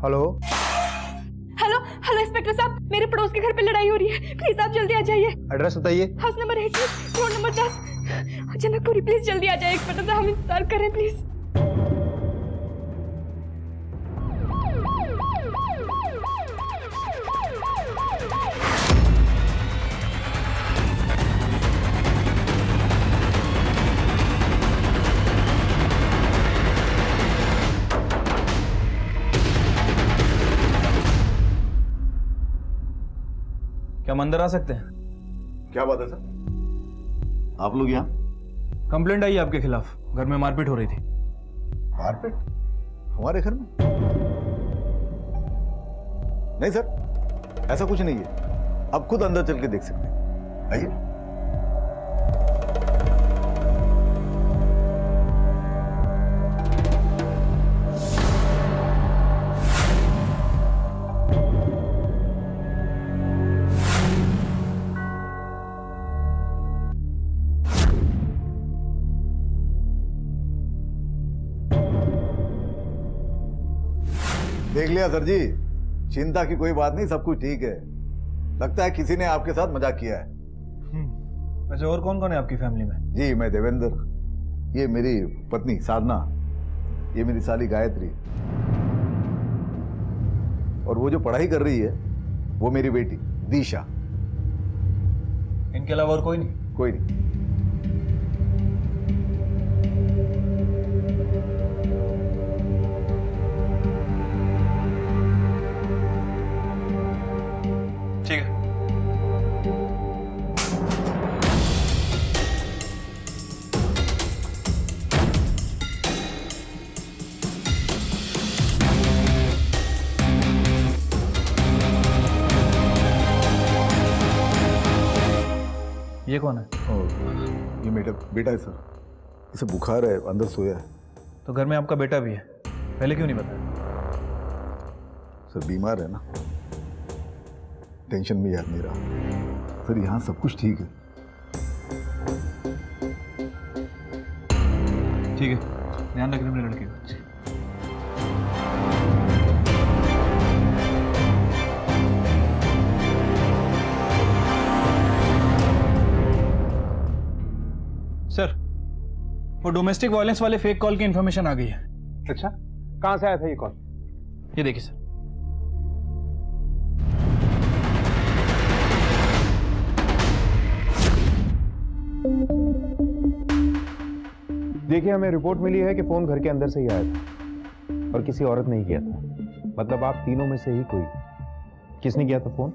Hello hello hello inspector साहब, मेरे पड़ोस के घर पे लड़ाई हो रही है, प्लीज आप जल्दी आ जाइए। एड्रेस बताइए। House number 80, road number 10, Janakpuri. Please जल्दी आ जाइए इंस्पेक्टर साहब, हम इंतजार कर रहे हैं प्लीज। क्या हम अंदर आ सकते हैं? क्या बात है सर? आप लोग यहाँ? कंप्लेंट आई है आपके खिलाफ, घर में मारपीट हो रही थी। मारपीट? हमारे घर में? नहीं सर, ऐसा कुछ नहीं है। आप खुद अंदर चल के देख सकते हैं, आइए। देख लिया सर जी, चिंता की कोई बात नहीं, सब कुछ ठीक है। लगता है किसी ने आपके साथ मजाक किया है। वैसे और कौन कौन है आपकी फैमिली में? जी, मैं देवेंद्र, ये मेरी पत्नी साधना, ये मेरी साली गायत्री, और वो जो पढ़ाई कर रही है वो मेरी बेटी दीशा। इनके अलावा और कोई नहीं? कोई नहीं। ठीक है। ये कौन है? ये मेरा बेटा है सर, इसे बुखार है, अंदर सोया है। तो घर में आपका बेटा भी है, पहले क्यों नहीं बताया? सर बीमार है ना, टेंशन में याद नहीं रहा। सर यहाँ सब कुछ ठीक है। ठीक है, ध्यान रखना अपने लड़के का। सर, वो डोमेस्टिक वायलेंस वाले फेक कॉल की इंफॉर्मेशन आ गई है। अच्छा, कहाँ से आया था ये कॉल? ये देखिए सर। देखिए, हमें रिपोर्ट मिली है कि फोन घर के अंदर से ही आया था और किसी औरत ने ही किया था। मतलब आप तीनों में से ही कोई। किसने किया था फोन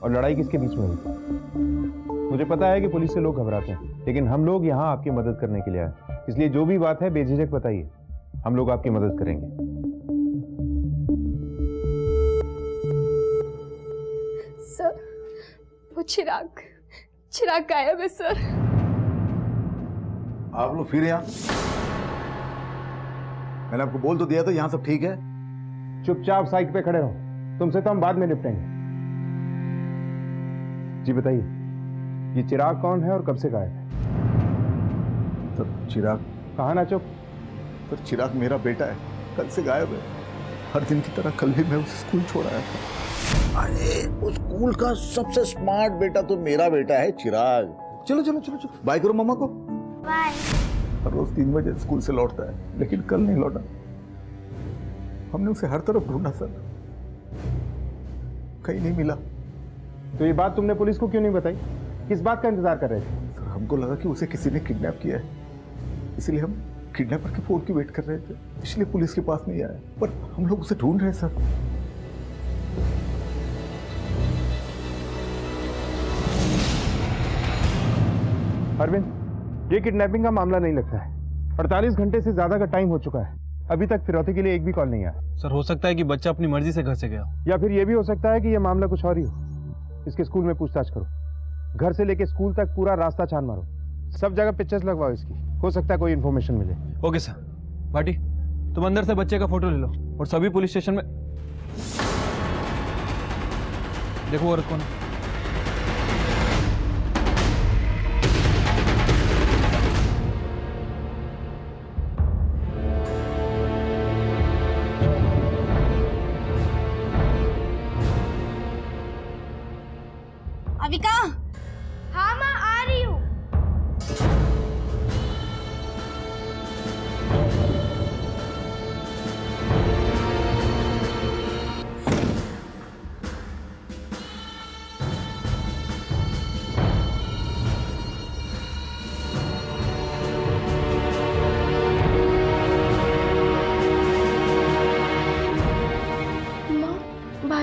और लड़ाई किसके बीच में हुई थी? मुझे पता है कि पुलिस से लोग घबराते हैं, लेकिन हम लोग यहाँ आपकी मदद करने के लिए आए। इसलिए जो भी बात है बेझिझक बताइए, हम लोग आपकी मदद करेंगे। सर, वो चिराग गायब है सर। आप लोग फिर यहाँ? मैंने आपको बोल तो दिया था यहाँ सब ठीक है। चुपचाप साइड पे खड़े रहो, तुमसे तो हम बाद में निपटेंगे। जी बताइए, ये चिराग कौन है और कब से गायब है? सर चिराग? कहा ना चुप। सर चिराग मेरा बेटा है, कल से गायब है। हर दिन की तरह कल भी मैं उसे स्कूल छोड़ाया था। अरे उस स्कूल का सबसे स्मार्ट बेटा तो मेरा बेटा है चिराग। चलो चलो चलो चलो, बाय करो मामा को। बाय। हर रोज 3 बजे स्कूल से लौटता है, लेकिन कल नहीं लौटा। हमने उसे हर तरफ ढूंढा सर, कहीं नहीं मिला। तो ये बात तुमने पुलिस को क्यों नहीं बताई? किस बात का इंतजार कर रहे थे? सर हमको लगा कि उसे किसी ने किडनैप किया है, इसलिए हम किडनैपर के फोन की वेट कर रहे थे, इसलिए पुलिस के पास नहीं आए। पर हम लोग उसे ढूंढ रहे हैं सर। अरविंद, ये किडनैपिंग का मामला नहीं लगता है। 48 घंटे से ज्यादा का टाइम हो चुका है, अभी तक फिरौती के लिए एक भी कॉल नहीं आया। सर हो सकता है कि बच्चा अपनी मर्जी से घर से गया हो, या फिर यह भी हो सकता है कि यह मामला कुछ और ही हो। इसके स्कूल में पूछताछ करो, घर से लेके स्कूल तक पूरा रास्ता छान मारो, सब जगह पिक्चर्स लगवाओ इसकी, हो सकता है कोई इन्फॉर्मेशन मिले। Okay sir. भाटी, तुम अंदर से बच्चे का फोटो ले लो और सभी पुलिस स्टेशन में देखो औरत कौन है।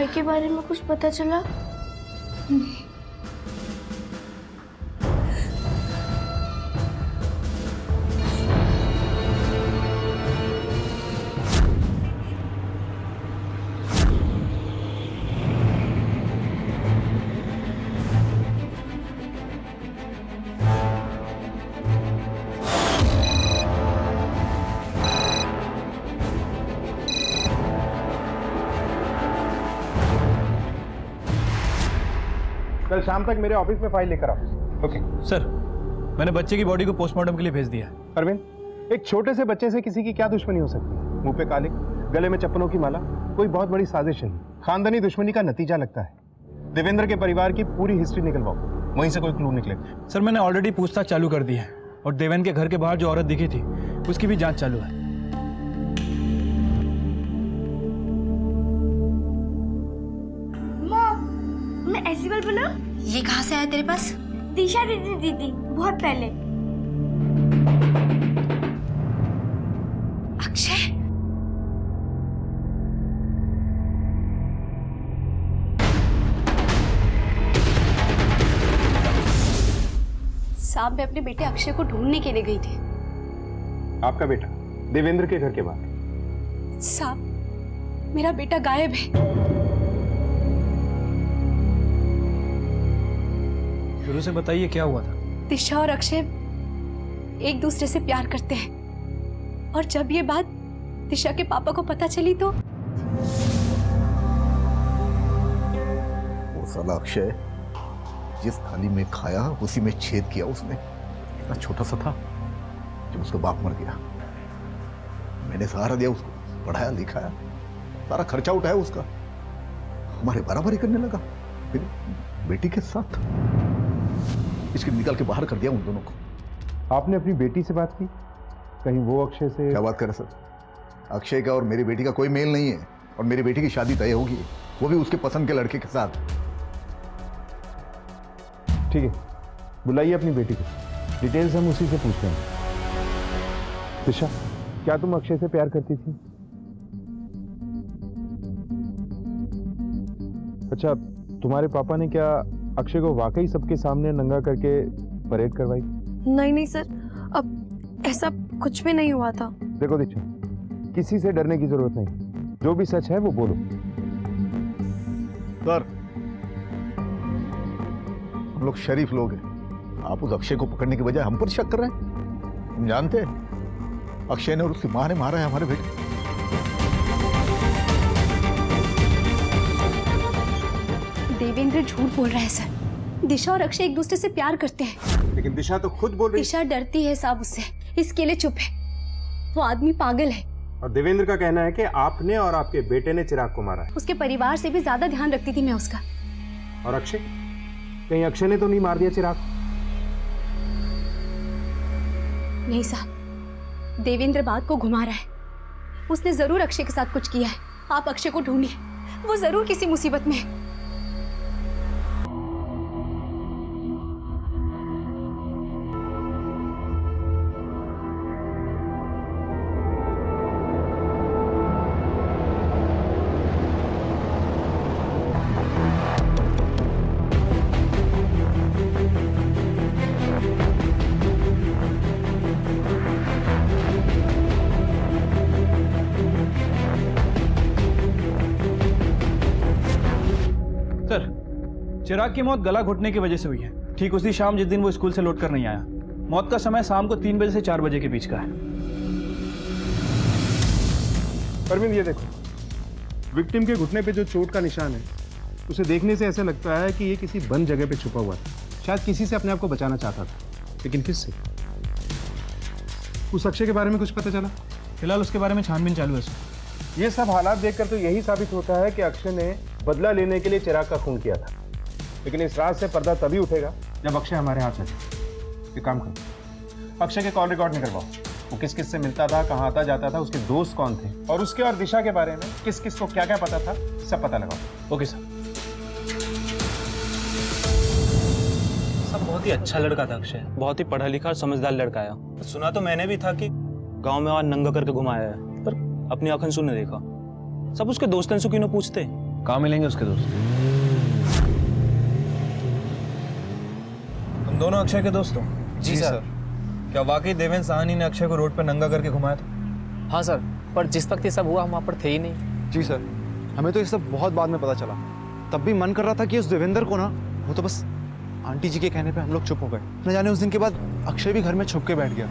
भाई के बारे में कुछ पता चला? कल शाम तक मेरे ऑफिस में फाइल लेकर आओ। ओके सर, मैंने बच्चे की बॉडी को पोस्टमार्टम के लिए भेज दिया है। अरविंद, एक छोटे से बच्चे से किसी की क्या दुश्मनी हो सकती है? मुंह पे काले, गले में चप्पलों की माला, कोई बहुत बड़ी साजिश है। खानदानी दुश्मनी का नतीजा लगता है। देवेंद्र के परिवार की पूरी हिस्ट्री निकलवाओ, वहीं से कोई क्लू निकले। सर, मैंने ऑलरेडी पूछताछ चालू कर दी है और देवेंद्र के घर के बाहर जो औरत दिखी थी उसकी भी जांच चालू है। माँ, मैं ऐसी बाल बना? ये कहाँ से आया तेरे पास? दिशा दीदी दी थी बहुत पहले। अक्षय, साहब मैं अपने बेटे अक्षय को ढूंढने के लिए गई थी। आपका बेटा देवेंद्र के घर के बाहर? साहब मेरा बेटा गायब है। शुरू से बताइए क्या हुआ था? दिशा और अक्षय एक दूसरे से प्यार करते हैं और जब ये बात दिशा के पापा को पता चली तो वो साला अक्षय जिस थाली में खाया उसी में छेद किया उसने। इतना छोटा सा था जब उसका बाप मर गया। मैंने सहारा दिया उसको, पढ़ाया लिखाया, सारा खर्चा उठाया उसका, हमारे बराबर ही करने लगा। फिर बेटी के साथ इसके निकाल के बाहर कर दिया उन दोनों को। आपने अपनी बेटी से बात की? कहीं वो अक्षय से? क्या बात कर रहे सर? अक्षय का और मेरी बेटी का कोई मेल नहीं है और मेरी बेटी की शादी तय होगी, वो भी उसके पसंद के लड़के के साथ। ठीक है, बुलाइए अपनी बेटी को, डिटेल्स हम उसी से पूछते हैं। दिशा, क्या तुम अक्षय से प्यार करती थी? अच्छा, तुम्हारे पापा ने क्या अक्षय को वाकई सबके सामने नंगा करके परेड करवाई? नहीं नहीं सर, अब ऐसा कुछ भी नहीं हुआ था। देखो दीक्षा, किसी से डरने की जरूरत नहीं, जो भी सच है वो बोलो। सर, हम लोग शरीफ लोग हैं, आप उस अक्षय को पकड़ने की बजाय हम पर शक कर रहे हैं। हम जानते हैं अक्षय ने और उसकी मां ने मारा है हमारे बेटे। देवेंद्र झूठ बोल रहा है सर। दिशा और अक्षय एक दूसरे से प्यार करते हैं। लेकिन दिशा तो खुद बोल रही दिशा डरती है साहब उससे, इसके लिए चुप है। वो आदमी पागल है। और देवेंद्र का कहना है कि आपने और आपके बेटे ने चिराग को मारा है। उसके परिवार से भी ज्यादा ध्यान रखती थी मैं उसका। और अक्षय, कहीं अक्षय ने तो नहीं मार दिया चिराग? नहीं साहब, देवेंद्र बात को घुमा रहा है। उसने जरूर अक्षय के साथ कुछ किया है। आप अक्षय को ढूंढिए, वो जरूर किसी मुसीबत में है। सर, चिराग की मौत गला घुटने की वजह से हुई है, ठीक उसी शाम जिस दिन वो स्कूल से लौट कर नहीं आया। मौत का समय शाम को 3 बजे से 4 बजे के बीच का है। अरविंद, ये देखो, विक्टिम के घुटने पे जो चोट का निशान है, उसे देखने से ऐसा लगता है कि ये किसी बंद जगह पे छुपा हुआ था। शायद किसी से अपने आप को बचाना चाहता था, लेकिन किससे? उस अक्षय के बारे में कुछ पता चला? फिलहाल उसके बारे में छानबीन चालू है सर। ये सब हालात देखकर तो यही साबित होता है कि अक्षय ने बदला लेने के लिए चिराग का खून किया था। लेकिन इस राज से पर्दा तभी उठेगा जब अक्षय हमारे हाथ में था। एक काम करो, अक्षय के कॉल रिकॉर्ड निकलवाओ। वो किस किस से मिलता था, कहाँ आता जाता था, उसके दोस्त कौन थे, और उसके और दिशा के बारे में किस किस को क्या क्या पता था, सब पता लगाओ। Okay sir. सब बहुत ही अच्छा लड़का था अक्षय, बहुत ही पढ़ा लिखा और समझदार लड़का है। सुना तो मैंने भी था कि गांव में वहां नंगा करके घुमाया है, पर अपनी आंखों से नहीं देखा। सब उसके दोस्तों से क्यों ना पूछते, कहाँ मिलेंगे उसके दोस्त? तुम दोनों अक्षय के दोस्त हो? जी सर। क्या वाकई देवेंद्र साहनी ने अक्षय को रोड पर नंगा करके घुमाया था? हाँ सर, पर जिस वक्त ये सब हुआ हम वहाँ पर थे ही नहीं। जी सर, हमें तो ये सब बहुत बाद में पता चला। तब भी मन कर रहा था कि उस देवेंद्र को ना, वो तो बस आंटी जी के कहने पे हम लोग चुप हो गए। न जाने उस दिन के बाद अक्षय भी घर में छुप के बैठ गया।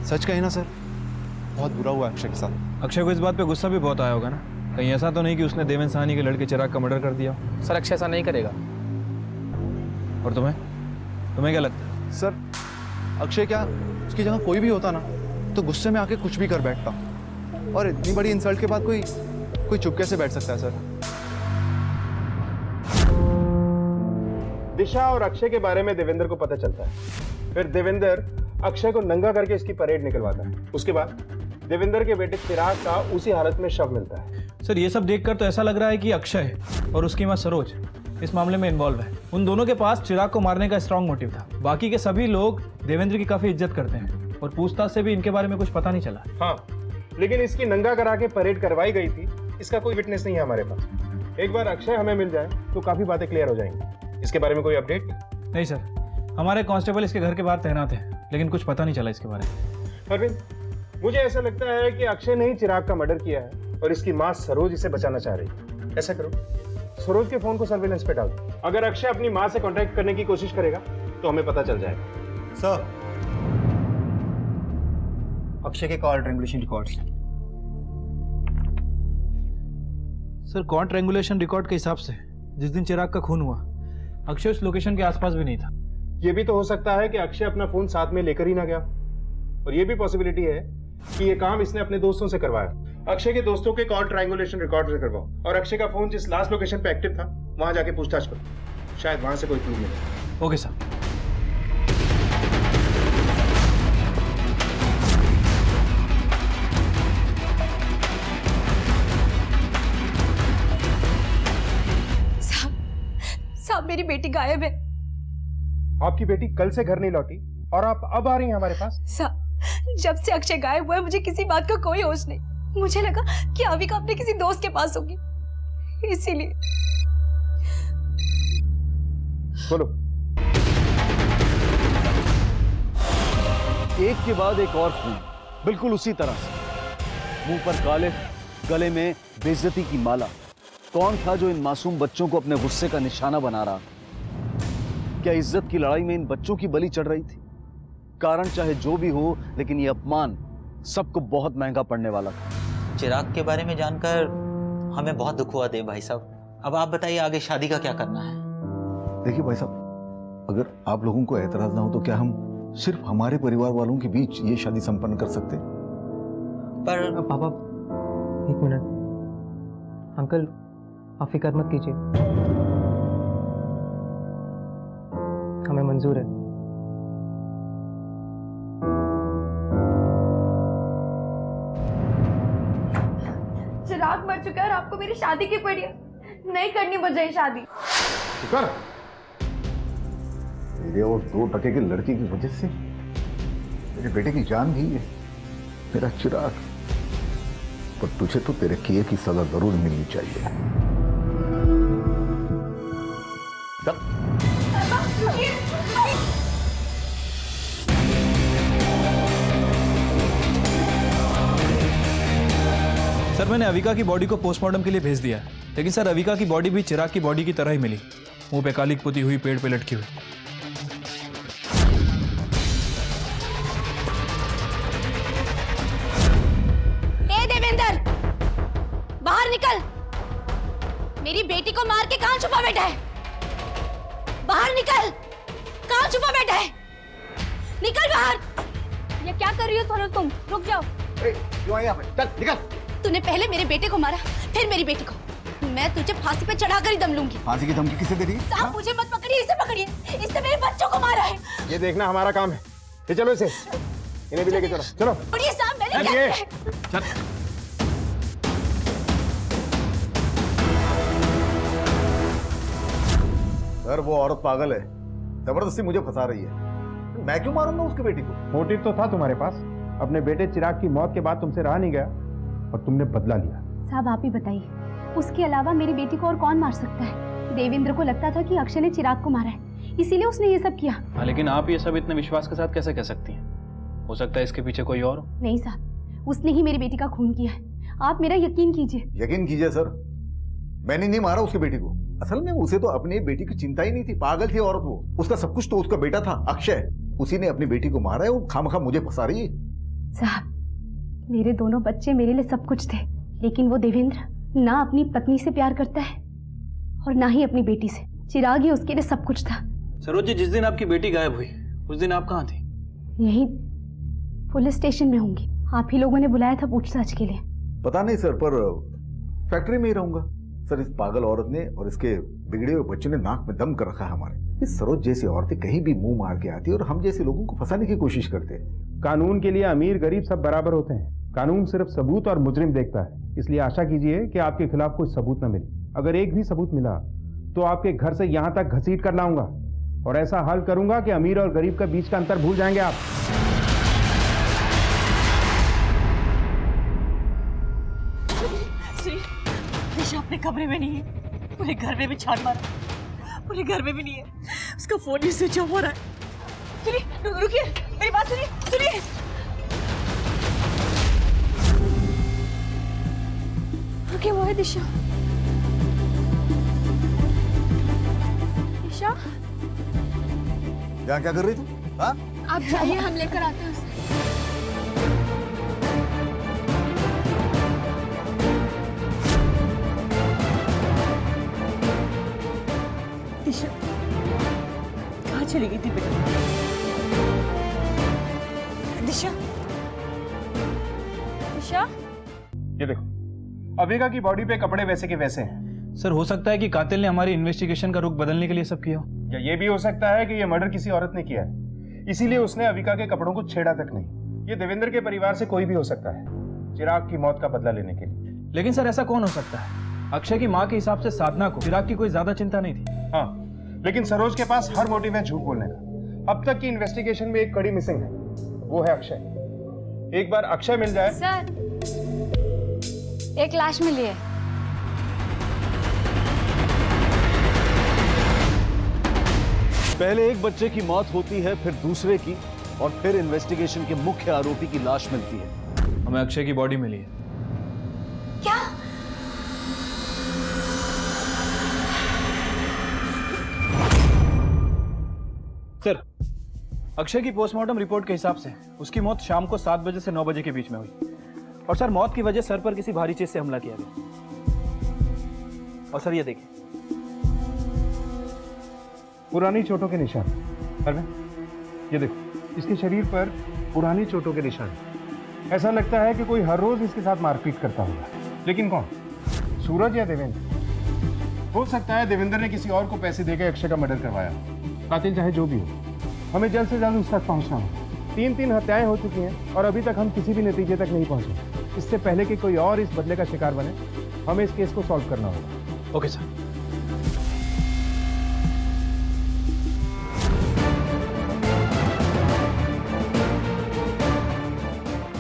सच कहे ना सर, बहुत बुरा हुआ अक्षय के साथ। अक्षय को इस बात पे गुस्सा भी बहुत आया होगा ना? कहीं ऐसा तो नहीं कि उसने देवेंद्र साहनी के लड़के चिराग का मर्डर कर दिया? सर अक्षय ऐसा नहीं करेगा। और तुम्हें क्या लगता है? सर अक्षय क्या, उसकी जगह कोई भी होता ना तो गुस्से में आके कुछ भी कर बैठता। और इतनी बड़ी इंसल्ट के बाद कोई चुपके से बैठ सकता है सर? दिशा और अक्षय के बारे में देवेंद्र को पता चलता है। फिर देवेंद्र अक्षय को नंगा करके इसकी परेड निकलवाता है। उसके बाद देवेंद्र के बेटे चिराग का उसी हालत में शव मिलता है। सर ये सब देखकर तो ऐसा लग रहा है कि अक्षय और उसकी मां सरोज इस मामले में इन्वॉल्व है। उन दोनों के पास चिराग को मारने का स्ट्रांग मोटिव था। बाकी के सभी लोग देवेंद्र की काफी इज्जत करते हैं और पूछताछ से भी इनके बारे में कुछ पता नहीं चला। हाँ, लेकिन इसकी नंगा करा के परेड करवाई गई थी, इसका कोई विटनेस नहीं है हमारे पास। एक बार अक्षय हमें मिल जाए तो काफी बातें क्लियर हो जाएंगी। इसके बारे में कोई अपडेट? नहीं सर, हमारे कांस्टेबल इसके घर के बाहर तैनात है, लेकिन कुछ पता नहीं चला इसके बारे में। अरविंद, मुझे ऐसा लगता है कि अक्षय ने ही चिराग का मर्डर किया है और इसकी मां सरोज इसे बचाना चाह रही है। ऐसा करो, सरोज के फोन को सर्विलेंस पे डाल दो। अगर अक्षय अपनी मां से कांटेक्ट करने की कोशिश करेगा तो हमें पता चल जाएगा। सर, अक्षय के call triangulation records. Sir call triangulation record के हिसाब से जिस दिन चिराग का खून हुआ अक्षय उस लोकेशन के आसपास भी नहीं था। ये भी तो हो सकता है कि अक्षय अपना फोन साथ में लेकर ही ना गया, और ये भी पॉसिबिलिटी है कि ये काम इसने अपने दोस्तों से करवाया। अक्षय के दोस्तों के कॉल ट्रायंगुलेशन रिकॉर्ड से करवाओ और अक्षय का फोन जिस लास्ट लोकेशन पे एक्टिव था वहां जाके पूछताछ करो। शायद वहां से कोई क्लू मिले। Okay sir. साहब मेरी बेटी गायब है। आपकी बेटी कल से घर नहीं लौटी और आप अब आ रही हैं हमारे पास? साहब जब से अक्षय गायब हुआ है मुझे किसी बात का कोई होश नहीं। मुझे लगा कि अविका अपने किसी दोस्त के पास होगी, इसीलिए। बोलो। एक के बाद एक और खून, बिल्कुल उसी तरह से। मुंह पर काले, गले में बेइज्जती की माला। कौन था जो इन मासूम बच्चों को अपने गुस्से का निशाना बना रहा? क्या इज्जत की लड़ाई में इन बच्चों की बलि चढ़ रही थी? कारण चाहे जो भी हो, लेकिन ये अपमान सबको बहुत महंगा पड़ने वाला था। चिराग के बारे में जानकर हमें बहुत दुख हुआ भाई साहब। अब आप बताइए आगे शादी का क्या करना है? देखिए भाई साहब, अगर आप लोगों को एतराज ना हो तो क्या हम सिर्फ हमारे परिवार वालों के बीच ये शादी संपन्न कर सकते? पर पापा एक मिनट, अंकल आप फिक्र मत कीजिए, हमें मंजूर है। चिराग मर चुका है और आपको मेरी शादी की पड़ी है। नहीं करनी मुझे शादी। शुक्र, मेरे और 2 टके के लड़के की वजह से मेरे बेटे की जान गई है। मेरा चिराग, पर तुझे तो तेरे किए की सजा जरूर मिलनी चाहिए। सर मैंने अविका की बॉडी को पोस्टमार्टम के लिए भेज दिया है, लेकिन सर अविका की बॉडी भी चिराग की बॉडी की तरह ही मिली, मुंह पे कालिक पुती हुई, पेड़ पे लटकी हुई। ए देवेंद्र, बाहर निकल। मेरी बेटी को मार के कहां छुपा बैठा है? बाहर निकल, कहां छुपा बैठा है? निकल बाहर। ये क्या कर रही हो सरोज तुम? रुक जाओ। क्यों आई यहाँ पे? चल निकल। तूने पहले मेरे बेटे को मारा, फिर मेरी बेटी को। मैं तुझे फांसी पे चढ़ाकर ही दम लूंगी। फांसी की धमकी किसे दे रही? साहब मुझे मत पकड़िए, इसे पकड़िए। इसने मेरे बच्चों को मारा है। ये देखना हमारा काम है। ये चलो इसे, इन्हें भी लेके चलो। चलो पकड़िए साहब, मैंने क्या किया है? सर वो औरत पागल है, जबरदस्ती मुझे फंसा रही है। मैं क्यों मारूंगा उसकी बेटी को? मोटिव तो था तुम्हारे पास। अपने बेटे चिराग की मौत के बाद तुमसे रहा नहीं गया और तुमने बदला लिया। साहब आप ही बताइए, उसके अलावा मेरी बेटी को और कौन मार सकता है? देवेंद्र को लगता था कि अक्षय ने चिराग को मारा है, इसीलिए उसने ये सब किया। हाँ, लेकिन आप ये सब इतने विश्वास के साथ कैसे कह सकती हैं? हो सकता है इसके पीछे कोई और हो। नहीं साहब, उसने ही मेरी बेटी का खून किया है। आप मेरा यकीन कीजिए। यकीन कीजिए सर, मैंने नहीं मारा उसकी बेटी को। असल में उसे तो अपनी बेटी की चिंता ही नहीं थी, पागल थी औरत वो। उसका सब कुछ तो उसका बेटा था अक्षय, उसी ने अपनी बेटी को मारा है। वो खामखा मुझे फंसा रही है। साहब, मेरे दोनों बच्चे मेरे लिए सब कुछ थे, लेकिन वो देवेंद्र ना अपनी पत्नी से प्यार करता है और ना ही अपनी बेटी से। चिराग ही उसके लिए सब कुछ था। सरोज जी, जिस दिन आपकी बेटी गायब हुई उस दिन आप कहाँ थी? यही पुलिस स्टेशन में होंगी। आप ही लोगों ने बुलाया था पूछताछ के लिए। पता नहीं सर, पर फैक्ट्री में ही रहूंगा सर। इस पागल औरत ने और इसके बिगड़े हुए बच्चों ने नाक में दम कर रखा है हमारे। इस सरोज जैसी औरतें कहीं भी मुंह मार के आती है और हम जैसे लोगों को फंसाने की कोशिश करते हैं। कानून के लिए अमीर गरीब सब बराबर होते हैं। कानून सिर्फ सबूत और मुजरिम देखता है। इसलिए आशा कीजिए कि आपके खिलाफ कोई सबूत न मिले। अगर एक भी सबूत मिला तो आपके घर से यहां तक घसीट कर लाऊंगा और ऐसा हाल करूंगा कि अमीर और गरीब का बीच का अंतर भूल जाएंगे आप। दिशा अपने कमरे में नहीं है, पूरे घर में भी छान मारा, पूरे घर में भी नहीं है। उसका फोन भी स्विच ऑफ हो रहा है। सुनिए, रुकिए, मेरी बात सुनिए, सुनिए। रुकिए, वो है दिशा। दिशा, यहाँ क्या कर रही तू? हाँ? आप जाइए, हम लेकर आते हैं उसे। दिशा कहाँ चली गई थी बेटा? दिशा, दिशा, ये देखो, अविका की बॉडी पे कपड़े वैसे के वैसे हैं। सर, हो सकता है कि कातिल ने हमारी इन्वेस्टिगेशन का रुख बदलने के लिए सब किया हो। या ये भी हो सकता है कि ये मर्डर किसी औरत ने किया है, इसीलिए उसने अविका के कपड़ों को छेड़ा तक नहीं। ये देवेंद्र के परिवार से कोई भी हो सकता है, चिराग की मौत का बदला लेने के लिए। लेकिन सर, ऐसा कौन हो सकता है? अक्षय की माँ के हिसाब से साधना को चिराग की कोई ज्यादा चिंता नहीं थी। हाँ, लेकिन सरोज के पास हर मोटिव है झूठ बोलने का। अब तक की इन्वेस्टिगेशन में एक कड़ी मिसिंग है, वो है अक्षय। एक बार अक्षय मिल जाए। सर, एक लाश मिली है। पहले एक बच्चे की मौत होती है, फिर दूसरे की, और फिर इन्वेस्टिगेशन के मुख्य आरोपी की लाश मिलती है। हमें अक्षय की बॉडी मिली है। क्या? सर, अक्षय की पोस्टमार्टम रिपोर्ट के हिसाब से उसकी मौत शाम को 7 बजे से 9 बजे के बीच में हुई। और सर, मौत की वजह सर पर किसी भारी चीज से हमला किया गया। और सर, ये देखिए, पुरानी चोटों के निशान। अरविंद, ये देखो, इसके शरीर पर पुरानी चोटों के निशान। ऐसा लगता है कि कोई हर रोज इसके साथ मारपीट करता होगा। लेकिन कौन? सूरज या देवेंद्र? हो सकता है देवेंद्र ने किसी और को पैसे देकर अक्षय का मर्डर करवाया। कातिल चाहे जो भी हो, हमें जल्द से जल्द उस तक पहुंचना होगा। 3 हत्याएं हो चुकी हैं और अभी तक हम किसी भी नतीजे तक नहीं पहुंचे। इससे पहले कि कोई और इस बदले का शिकार बने, हमें इस केस को सॉल्व करना होगा। Okay sir.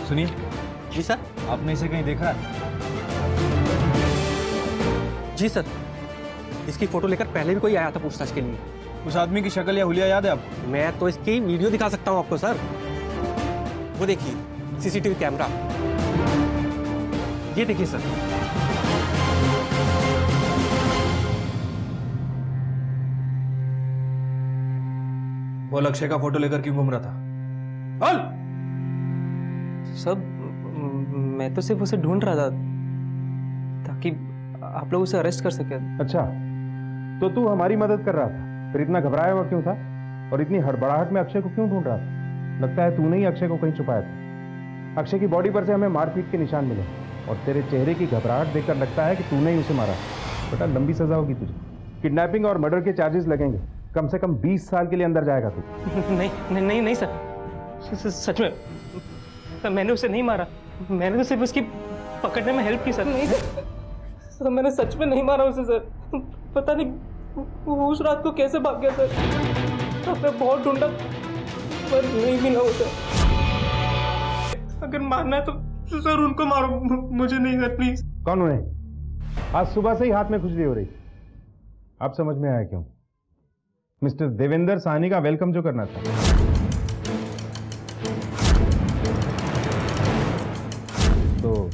सुनिए। जी सर। आपने इसे कहीं देखा है? जी सर, इसकी फोटो लेकर पहले भी कोई आया था पूछताछ के लिए। उस आदमी की शक्ल या हुलिया याद है आपको? मैं तो इसकी वीडियो दिखा सकता हूँ आपको सर। वो देखिए, सीसीटीवी कैमरा। ये देखिए सर। वो अक्षय का फोटो लेकर क्यों घूम रहा था? बोल। सर, मैं तो सिर्फ उसे ढूंढ रहा था ताकि आप लोग उसे अरेस्ट कर सके। अच्छा, तो तू हमारी मदद कर रहा था, फिर इतना घबराया हुआ क्यों था? और इतनी हड़बड़ाहट में अक्षय को क्यों ढूंढ रहा था? लगता है तूने ही अक्षय को कहीं छुपाया था। अक्षय की बॉडी पर से हमें मारपीट के निशान मिले और तेरे चेहरे की घबराहट देखकर लगता है कि तूने ही उसे मारा। बेटा, लंबी सजा होगी तुझे। किडनैपिंग और मर्डर के चार्जेस लगेंगे। कम से कम 20 साल के लिए अंदर जाएगा तू। नहीं नहीं नहीं, नहीं सर, सच में मैंने उसे नहीं मारा। मैंने तो सिर्फ उसकी पकड़ने में हेल्प की सर। नहीं सर, मैंने सच में नहीं मारा उसे सर। पता नहीं वो उस रात को कैसे भाग गया सर। तो मैं बहुत ढूंढा पर नहीं मिला उसे। अगर मारना है तो सर उनको मारो, मुझे नहीं सर, प्लीज। कौन उन्हें? आज सुबह से ही हाथ में खुजली हो रही। अब समझ में आया क्यों। मिस्टर देवेंद्र साहनी का वेलकम जो करना था। तो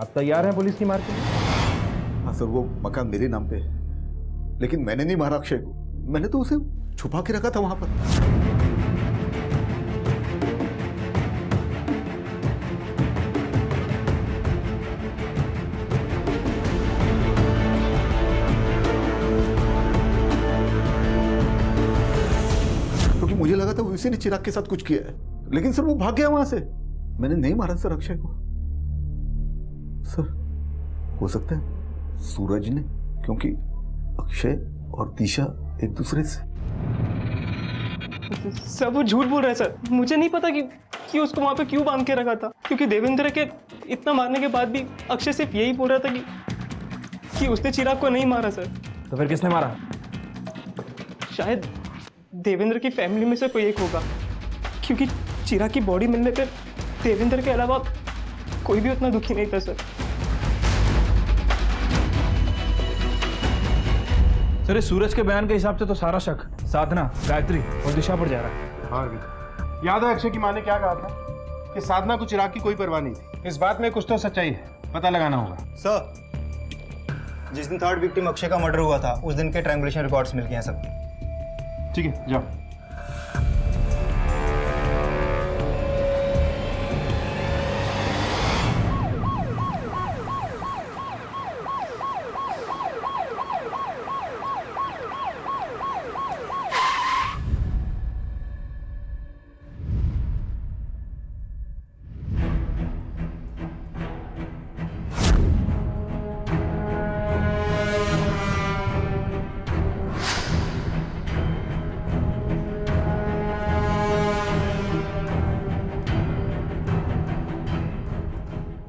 आप तैयार हैं पुलिस की मार के लिए? हाँ सर, वो मकान मेरे नाम पे है, लेकिन मैंने नहीं मारा अक्षय को। मैंने तो उसे छुपा के रखा था वहां पर। क्योंकि मुझे लगा था उसी ने चिराग के साथ कुछ किया है, लेकिन सर वो भाग गया वहां से। मैंने नहीं मारा सर अक्षय को। सर हो सकता है सूरज ने, क्योंकि अक्षय और दिशा एक दूसरे से। सर वो झूठ बोल रहा है सर। मुझे नहीं पता कि उसको वहां पे क्यों बांध के रखा था, क्योंकि देवेंद्र के इतना मारने के बाद भी अक्षय सिर्फ यही बोल रहा था कि उसने चिराग को नहीं मारा सर। तो फिर किसने मारा? शायद देवेंद्र की फैमिली में से कोई एक होगा, क्योंकि चिराग की बॉडी मिलने पे देवेंद्र के अलावा कोई भी उतना दुखी नहीं था सर। सर इस सूरज के बयान के हिसाब से तो सारा शक साधना, गायत्री और दिशा पर जा रहा है। हाँ अरविंद, याद है अक्षय की माँ ने क्या कहा था कि साधना को चिराग की कोई परवाह नहीं थी। इस बात में कुछ तो सच्चाई है, पता लगाना होगा। सर, जिस दिन थर्ड विक्टिम अक्षय का मर्डर हुआ था उस दिन के ट्रायंगुलेशन रिकॉर्ड्स मिल गए हैं सब। ठीक है, जाओ।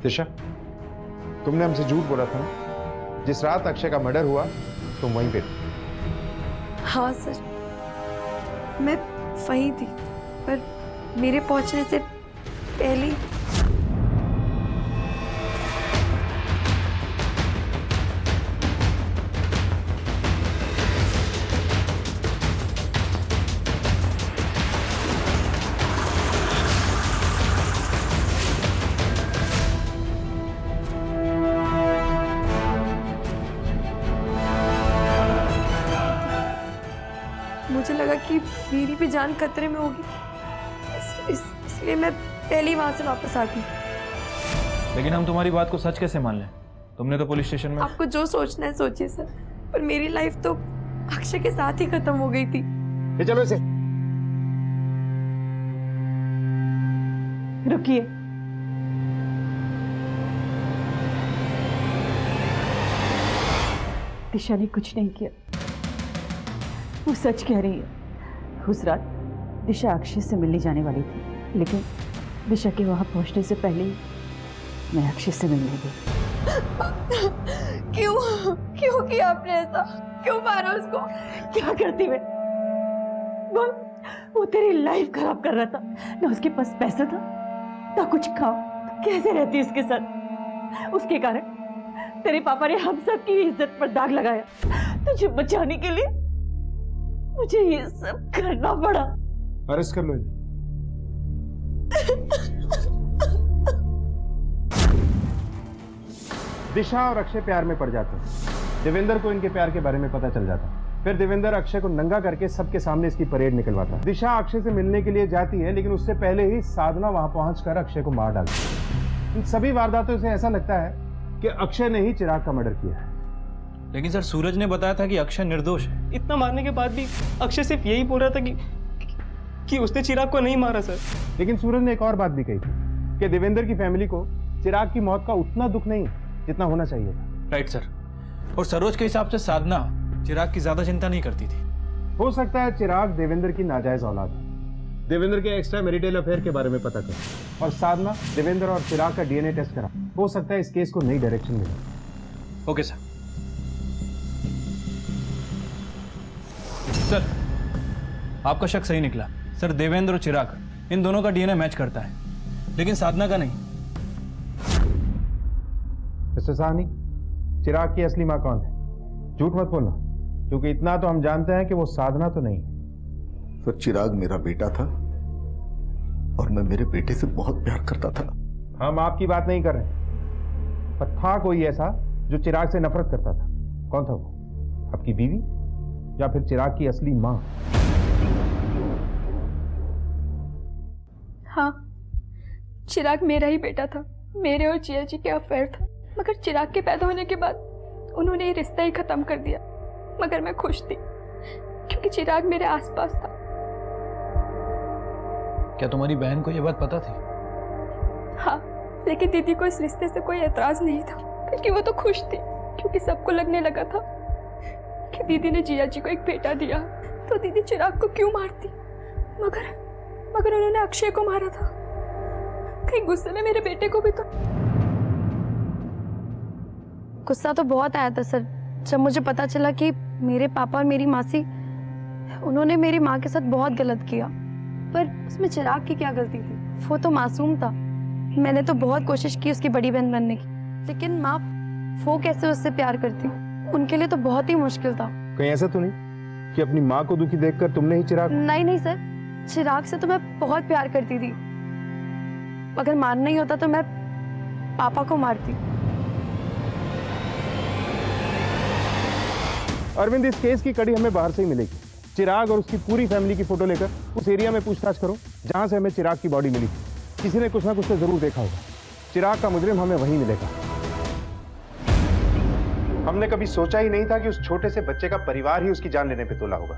दिशा, तुमने हमसे झूठ बोला था ना? जिस रात अक्षय का मर्डर हुआ तुम वहीं पे थे। हाँ सर, मैं वहीं थी, पर मेरे पहुंचने से पहले मुझे लगा कि मेरी भी जान खतरे में होगी, इसलिए मैं पहले ही वहां से वापस आ गई। लेकिन हम तुम्हारी बात को सच कैसे मान लें? तुमने तो पुलिस स्टेशन में। आपको जो सोचना है सोचिए सर, पर मेरी लाइफ तो अक्षय के साथ ही खत्म हो गई थी। ये चलो इसे। रुकिए, दिशा ने कुछ नहीं किया, वो सच कह रही है। उस रात दिशा अक्षय से मिलने जाने वाली थी, लेकिन दिशा के वहां पहुंचने से पहले ही मैं अक्षय से मिलने गई। क्यों क्यों किया आपने ऐसा? क्यों मारा उसको? क्या करती मैं? बोल, वो तेरी लाइफ खराब कर रहा था ना, उसके पास पैसा था ना कुछ खाओ, तो कैसे रहती उसके साथ? उसके कारण तेरे पापा ने हम सब की इज्जत पर दाग लगाया। तुझे बचाने के लिए मुझे ये सब करना पड़ा। अरेस्ट कर लो इन्हें। दिशा और अक्षय प्यार में पड़ जाते हैं। देवेंद्र को इनके प्यार के बारे में पता चल जाता है। फिर देवेंद्र अक्षय को नंगा करके सबके सामने इसकी परेड निकलवाता है। दिशा अक्षय से मिलने के लिए जाती है, लेकिन उससे पहले ही साधना वहां पहुंचकर अक्षय को मार डालती है। इन सभी वारदातों से ऐसा लगता है कि अक्षय ने ही चिराग का मर्डर किया है। लेकिन सर सूरज ने बताया था कि अक्षय निर्दोष है। इतना मारने के बाद भी अक्षय सिर्फ यही बोल रहा था कि उसने चिराग को नहीं मारा सर। लेकिन सूरज ने एक और बात भी कही थी कि देवेंद्र की फैमिली को चिराग की मौत का उतना दुख नहीं जितना होना चाहिए था। Right sir. और सरोज के हिसाब से साधना चिराग की ज्यादा चिंता नहीं करती थी। हो सकता है चिराग देवेंद्र की नाजायज औलाद है। देवेंद्र के एक्स्ट्रा मैरिटल अफेयर के बारे में पता करो, और साधना देवेंद्र और चिराग का डीएनए टेस्ट करा। हो सकता है इस केस को नई डायरेक्शन मिले। Okay sir. सर आपका शक सही निकला सर। देवेंद्र और चिराग इन दोनों का डीएनए मैच करता है, लेकिन साधना का नहीं। मिस्टर साहनी, चिराग की असली माँ कौन है? झूठ मत बोलना, क्योंकि इतना तो हम जानते हैं कि वो साधना तो नहीं है। सर, चिराग मेरा बेटा था और मैं मेरे बेटे से बहुत प्यार करता था। हम आपकी बात नहीं कर रहे, पर था कोई ऐसा जो चिराग से नफरत करता था। कौन था वो? आपकी बीवी या फिर चिराग की असली माँ? हाँ, चिराग मेरा ही बेटा था। मेरे और जिया जी के अफेयर था, मगर चिराग के पैदा होने के बाद उन्होंने ये रिश्ता ही खत्म कर दिया। मगर मैं खुश थी क्योंकि चिराग मेरे आसपास था। क्या तुम्हारी बहन को ये बात पता थी? हाँ, लेकिन दीदी को इस रिश्ते से कोई एतराज नहीं था, क्योंकि वो तो खुश थी। क्योंकि सबको लगने लगा था कि दीदी ने जिया जी को एक बेटा दिया, तो दीदी चिराग को क्यों मारती। मगर उन्होंने अक्षय को मारा था। कहीं गुस्से में मेरे बेटे को भी तो। गुस्सा तो बहुत आया था सर, जब मुझे पता चला कि मेरे पापा और मेरी मासी, उन्होंने मेरी माँ के साथ बहुत गलत किया। पर उसमें चिराग की क्या गलती थी? वो तो मासूम था। मैंने तो बहुत कोशिश की उसकी बड़ी बहन बनने की, लेकिन माँ वो कैसे उससे प्यार करती, उनके लिए तो बहुत ही मुश्किल था। कहीं ऐसा तो नहीं कि अपनी माँ को दुखी देखकर तुमने ही चिराग? नहीं सर, चिराग से तो मैं बहुत प्यार करती थी। अगर मारना नहीं होता तो मैं पापा को मारती। अरविंद, इस केस की कड़ी हमें बाहर से ही मिलेगी। चिराग और उसकी पूरी फैमिली की फोटो लेकर उस एरिया में पूछताछ करो जहां से हमें चिराग की बॉडी मिली थी। किसी ने कुछ ना कुछ तो जरूर देखा होगा। चिराग का मुजरिम हमें वहीं मिलेगा। हमने कभी सोचा ही नहीं था कि उस छोटे से बच्चे का परिवार ही उसकी जान लेने पे तुला होगा।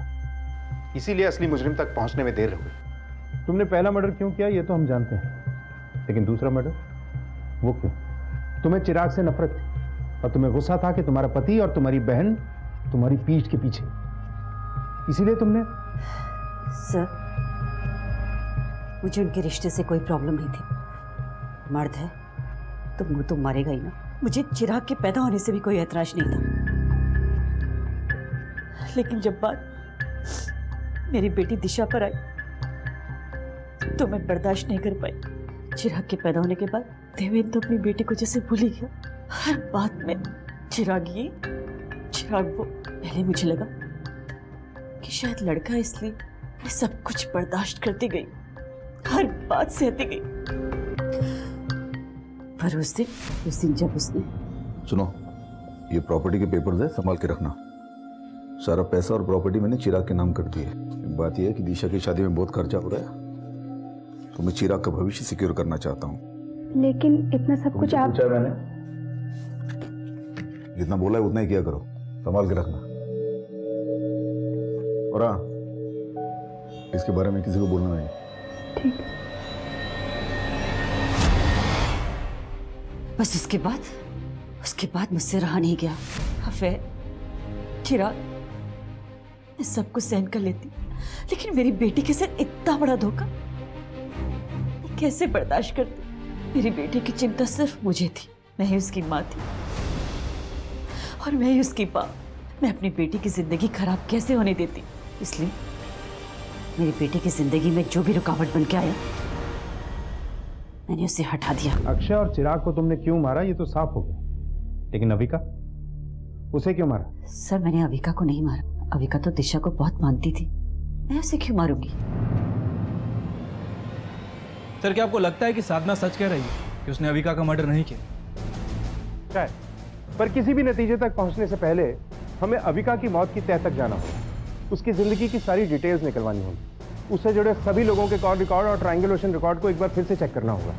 इसीलिए असली मुजरिम तक पहुंचने में देर हो गई। तुमने पहला मर्डर क्यों किया ये तो हम जानते हैं, लेकिन दूसरा मर्डर वो क्यों? तुम्हें चिराग से नफरत थी और तुम्हें गुस्सा था कि तुम्हारा पति और तुम्हारी बहन तुम्हारी पीठ के पीछे, इसीलिए तुमने। सर, मुझे उनके रिश्ते से कोई प्रॉब्लम नहीं थी। मर्द है तो मुंह तो मारेगा ही ना। मुझे चिराग के पैदा होने से भी कोई ऐतराज नहीं था, लेकिन जब बात मेरी बेटी दिशा पर आई तो मैं बर्दाश्त नहीं कर पाई। चिराग के पैदा होने के बाद देवेंद्र तो अपनी बेटी को जैसे भूल ही गया। हर बात में चिराग ये चिराग वो। पहले मुझे लगा कि शायद लड़का है, इसलिए मैं सब कुछ बर्दाश्त करती गई, हर बात सहती गई। पर उस दिन जब उसने। सुनो, ये प्रॉपर्टी के पेपर्स है, संभाल के रखना। सारा पैसा और प्रॉपर्टी मैंने चिराग के नाम कर दी है। बात यह है कि दिशा की शादी में बहुत खर्चा हो रहा है, तो मैं चिराग का भविष्य सिक्योर करना चाहता हूँ। लेकिन इतना सब कुछ आप। पूछा मैंने, जितना बोला है उतना ही किया करो, संभाल के रखना। और हाँ, इसके बारे में किसी को बोलना नहीं। ठीक। बस उसके बाद मुझसे रहा नहीं गया। अफेयर, चिराग, मैं सब कुछ सहन कर लेती, लेकिन मेरी बेटी के साथ इतना बड़ा धोखा मैं कैसे बर्दाश्त करती? मेरी बेटी की चिंता सिर्फ मुझे थी। मैं ही उसकी माँ थी और मैं ही उसकी माँ। मैं अपनी बेटी की जिंदगी खराब कैसे होने देती? इसलिए मेरी बेटी की जिंदगी में जो भी रुकावट बन के आया, मैंने उसे हटा दिया। अक्षय और चिराग को तुमने क्यों मारा ये तो साफ हो गया, लेकिन अविका, उसे क्यों मारा? सर, मैंने अविका को नहीं मारा। अविका तो दिशा को बहुत मानती थी, मैं उसे क्यों मारूंगी? सर, क्या आपको लगता है कि साधना सच कह रही है कि उसने अविका का मर्डर नहीं किया? शायद, पर किसी भी नतीजे तक पहुंचने से पहले हमें अविका की मौत की तह तक जाना होगा। उसकी जिंदगी की सारी डिटेल्स निकलवानी होगी। उससे जुड़े सभी लोगों के कॉल रिकॉर्ड और ट्रायंगुलेशन रिकॉर्ड को एक बार फिर से चेक करना होगा।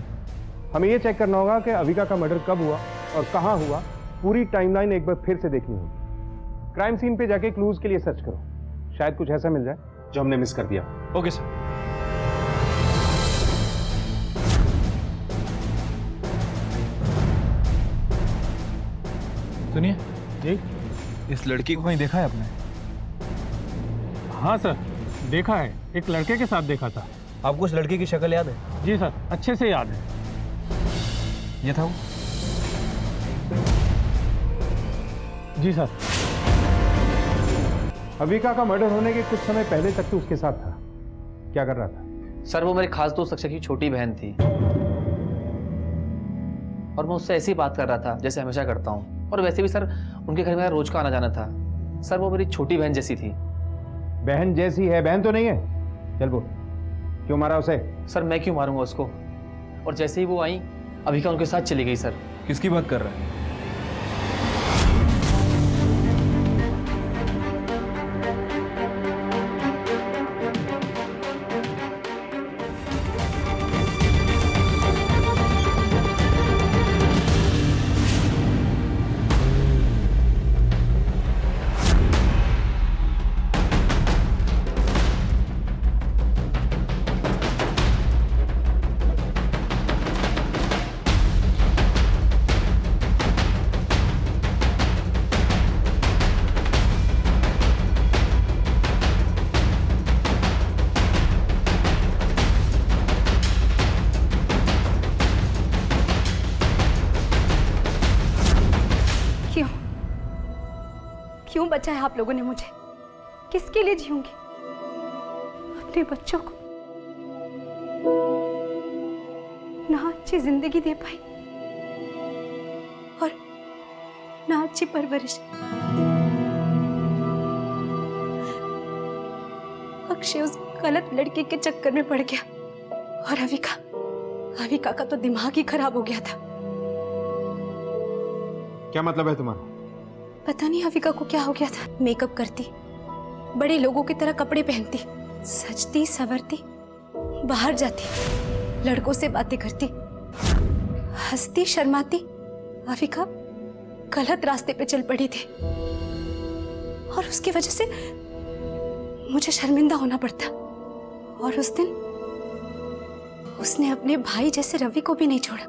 हमें यह चेक करना होगा कि अविका का मर्डर कब हुआ और कहां हुआ। पूरी टाइमलाइन एक बार फिर से देखनी होगी। क्राइम सीन पे जाके क्लूज के लिए सर्च करो, शायद कुछ ऐसा मिल जाए जो हमने मिस कर दिया। Okay sir. सुनिए जी। इस लड़की को कहीं देखा है आपने? हाँ सर, देखा है। एक लड़के के साथ देखा था। आपको उस लड़के की शक्ल याद है? जी सर, अच्छे से याद है। ये था वो? जी सर। अविका का मर्डर होने के कुछ समय पहले तक तो उसके साथ था। क्या कर रहा था? सर, वो मेरे खास दोस्त अक्षय की छोटी बहन थी और मैं उससे ऐसी बात कर रहा था जैसे हमेशा करता हूँ। और वैसे भी सर उनके घर में मेरा रोज का आना जाना था सर। वो मेरी छोटी बहन जैसी थी। बहन जैसी है? बहन तो नहीं है। चल बोल, क्यों मारा उसे? सर मैं क्यों मारूंगा उसको? और जैसे ही वो आई अभिका उनके साथ चली गई सर। किसकी बात कर रहा है? क्यों बचाया आप लोगों ने मुझे? किसके लिए जीऊंगी? अपने बच्चों को ना अच्छी जिंदगी दे पाई और ना अच्छी परवरिश। अक्षय उस गलत लड़के के चक्कर में पड़ गया और अविका का तो दिमाग ही खराब हो गया था। क्या मतलब है तुम्हारा? पता नहीं अविका को क्या हो गया था। मेकअप करती, बड़े लोगों की तरह कपड़े पहनती, सजती संवरती, बाहर जाती, लड़कों से बातें करती, हंसती शर्माती। अविका गलत रास्ते पे चल पड़ी थी और उसकी वजह से मुझे शर्मिंदा होना पड़ता। और उस दिन उसने अपने भाई जैसे रवि को भी नहीं छोड़ा।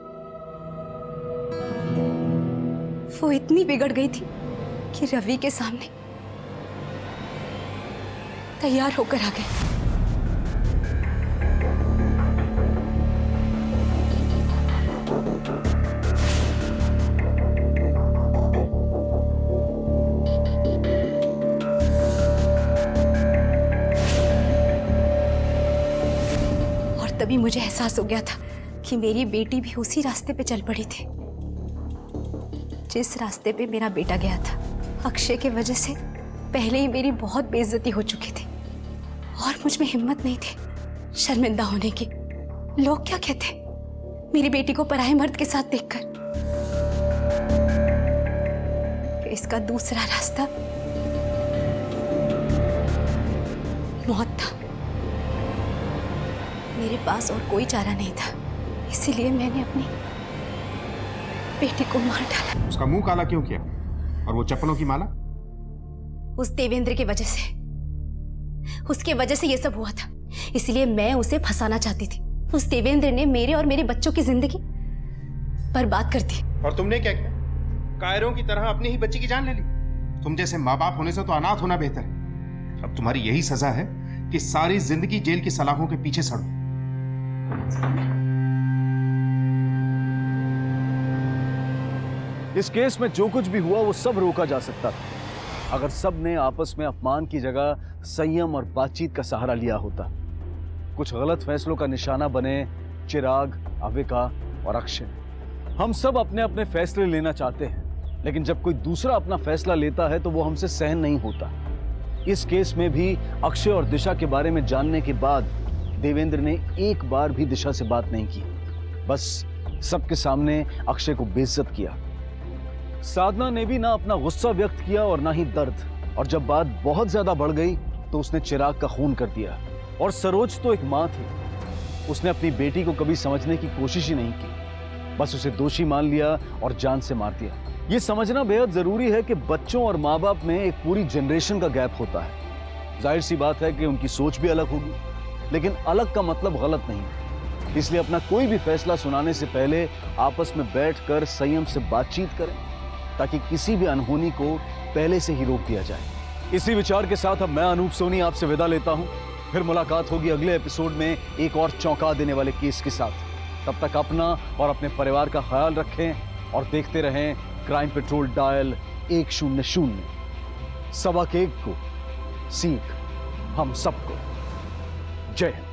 वो इतनी बिगड़ गई थी कि रवि के सामने तैयार होकर आ गई। और तभी मुझे एहसास हो गया था कि मेरी बेटी भी उसी रास्ते पे चल पड़ी थी जिस रास्ते पे मेरा बेटा गया था। अक्षय की वजह से पहले ही मेरी बहुत बेइज्जती हो चुकी थी और मुझ में हिम्मत नहीं थी शर्मिंदा होने की। लोग क्या कहते मेरी बेटी को पराये मर्द के साथ देखकर? इसका दूसरा रास्ता मौत था। मेरे पास और कोई चारा नहीं था, इसीलिए मैंने अपनी बेटी को मार डाला। उसका मुंह काला क्यों किया? और वो चप्पलों की माला? उस देवेंद्र की वजह से, उसके वजह से ये सब हुआ था। इसलिए मैं उसे फंसाना चाहती थी। उस देवेंद्र ने मेरे और मेरे बच्चों की जिंदगी बर्बाद कर दी। और तुमने क्या किया? कायरों की तरह अपनी ही बच्ची की जान ले ली। तुम जैसे माँ बाप होने से तो अनाथ होना बेहतर है। अब तुम्हारी यही सजा है कि सारी जिंदगी जेल की सलाखों के पीछे सड़ो। इस केस में जो कुछ भी हुआ वो सब रोका जा सकता था अगर सब ने आपस में अपमान की जगह संयम और बातचीत का सहारा लिया होता। कुछ गलत फैसलों का निशाना बने चिराग, अविका और अक्षय। हम सब अपने अपने फैसले लेना चाहते हैं, लेकिन जब कोई दूसरा अपना फैसला लेता है तो वो हमसे सहन नहीं होता। इस केस में भी अक्षय और दिशा के बारे में जानने के बाद देवेंद्र ने एक बार भी दिशा से बात नहीं की, बस सबके सामने अक्षय को बेइज्जत किया। साधना ने भी ना अपना गुस्सा व्यक्त किया और ना ही दर्द, और जब बात बहुत ज्यादा बढ़ गई तो उसने चिराग का खून कर दिया। और सरोज तो एक मां थी, उसने अपनी बेटी को कभी समझने की कोशिश ही नहीं की, बस उसे दोषी मान लिया और जान से मार दिया। यह समझना बेहद जरूरी है कि बच्चों और माँ बाप में एक पूरी जनरेशन का गैप होता है। जाहिर सी बात है कि उनकी सोच भी अलग होगी, लेकिन अलग का मतलब गलत नहीं। इसलिए अपना कोई भी फैसला सुनाने से पहले आपस में बैठकर संयम से बातचीत करें, ताकि किसी भी अनहोनी को पहले से ही रोक दिया जाए। इसी विचार के साथ अब मैं अनूप सोनी आपसे विदा लेता हूं। फिर मुलाकात होगी अगले एपिसोड में एक और चौंका देने वाले केस के साथ। तब तक अपना और अपने परिवार का ख्याल रखें और देखते रहें क्राइम पेट्रोल डायल 100। सबक एक को सीख हम सबको। जय हिंद।